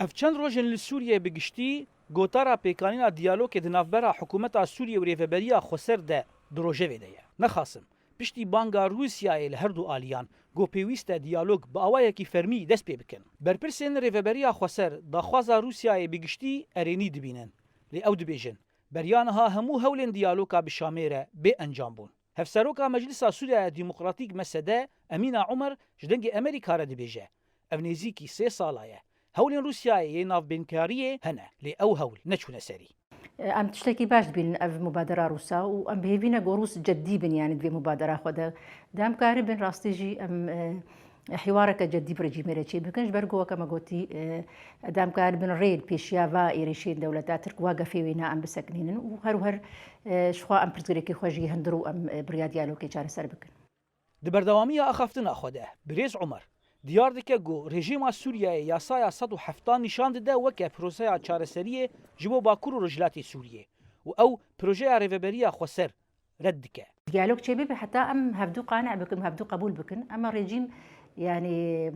اف چند روژن لسوریه بگشتی گوتارا پیکانینا دیالوگ دنافبرا حکومتا سوریه و ریفبریا خسر ده دروژه ویدیه نخاسم پشتی بانگا روسیای لهر دو آلیان گو پیویست دیالوگ با اوایکی فرمی دست پی بکن برپرسین ریفبریا خسر داخوازا روسیای بگشتی ارینی دبینن لی او دبیجن بریانها همو هولن دیالوگا بشامیره بی انجام بون هفسروکا مجلسا سوریه ديمقراطيك مسده امينه عمر جدنگ امریکا را دبیجه اف نزیکی 3 سالایه هولن روسیای ناف بینکاریه هنه لی او هول نچونه سری ام تشتكي باش بين اف مبادره روسا وام بهيفينا غوروس جدي بن يعني في مبادره خدا دام كاربن راستيجي ام حوارك جدي برجي ميرتشي بكنش برغو كما قلتي دام كاربن ريد بيشيافا ايريشين دولتات ترك واقفي وينا ام بسكنين وهر شخوا ام برتغريكي خوجي هندرو ام برياديالو كي چار سر بكن دبردوامی اخفتنا خوده بریز عمر دیار دکه گو رژیم سوریه یاسای 170 نشان ده وکه پروسه چارەسەریه جبو باکور و رجلاتی سوریه و او پروژه ریفبریا خسر رد دکه ديالوج شبيبي حتى ام هبدو قانع بكم هبدو قبول بكن اما ريجيم يعني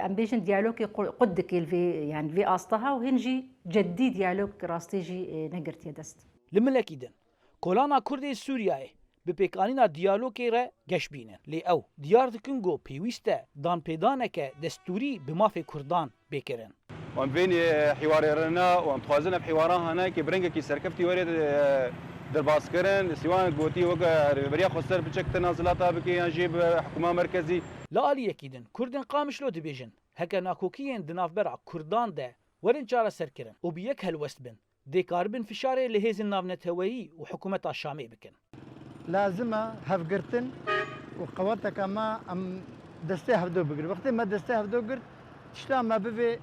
ام بيجن ديالوج قدك في يعني في اصطها وهنجي جدي ديالوج راستيجي نقرت يدست لملكيدن کولانا کردی سوریه به پیکانینا دیالوگی را گش بینن لی او دیار دکن گو پیوسته دان پیدانه که دستوری به مافی کردان بکرن وام بيني حوارنا وام توازن بحوارها هنا كي برنجا كي سركفتي ورد درباسكرن سواء قوتي وقا بريا خسر بشك تنازلاتها بكي نجيب حكومه مركزي لا آلی یکیدن کردن قامش لو دبیجن هکا ناکوکیین دناف برع کردان ده ورن چاره سرکرن و بیک هلوست بن دیکاربن فشاره لهیز نافنت هوایی و حکومت شامی بکن لازمه هفقرتن وقواتها كما ام دسته هفدو بقر وقت ما دسته هفدو قر تشتا ما بفي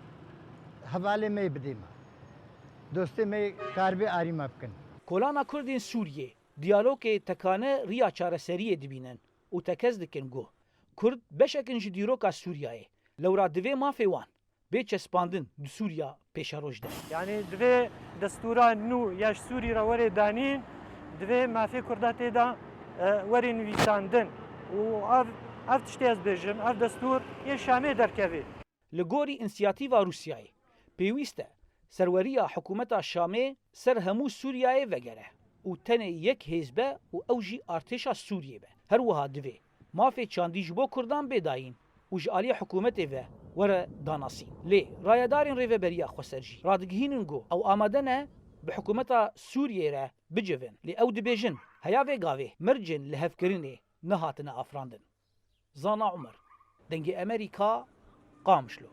حواله می بدیم دوستی می کاربی آری مابکن کولانا کردین سوریه دیالوگ تکانه ریا چارەسەریه دبینن و تکز دکن گو کرد بشکن جدیروکا سوریه لورا دوی مافی وان به چسپاندن دو سوریا پیش روش ده يعني دوی دستورا نو یاش سوری را وری دانین دوی مافی کرداتی دا وری نویساندن و اف تشتی از بیجن اف دستور یه شامه درکوی لگوری انسیاتیوا روسیای پیوسته سروریا حکومت شامی سر همو سوریای وگره و تنه یک حزبه و اوجی ارتشا سوریه به هر وها دوی مافی چاندی جبو کردان بداین و جالی حکومت و ور داناسی لی رایدارین ریوبریا خسرجی رادگهینن گو او آمدنه به حکومت سوریه را بجوین لی او دبیجن هیا وگاوی مرجن لهفکرینه نهاتنا افراندن زانا عمر دنگ امریکا قامشلو